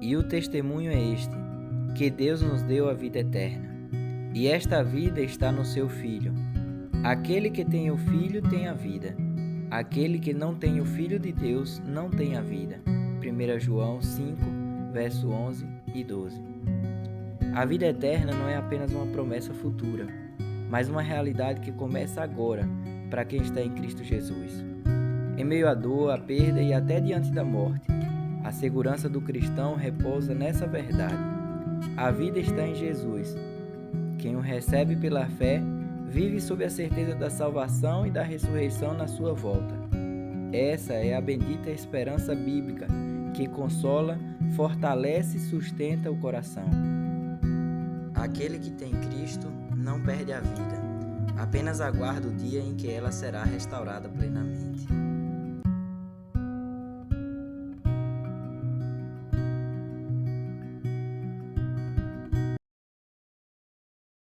E o testemunho é este, que Deus nos deu a vida eterna. E esta vida está no seu Filho. Aquele que tem o Filho tem a vida. Aquele que não tem o Filho de Deus não tem a vida. 1 João 5, verso 11 e 12. A vida eterna não é apenas uma promessa futura, mas uma realidade que começa agora para quem está em Cristo Jesus. Em meio à dor, à perda e até diante da morte, a segurança do cristão repousa nessa verdade. A vida está em Jesus. Quem o recebe pela fé, vive sob a certeza da salvação e da ressurreição na sua volta. Essa é a bendita esperança bíblica que consola, fortalece e sustenta o coração. Aquele que tem Cristo não perde a vida, apenas aguarda o dia em que ela será restaurada plenamente.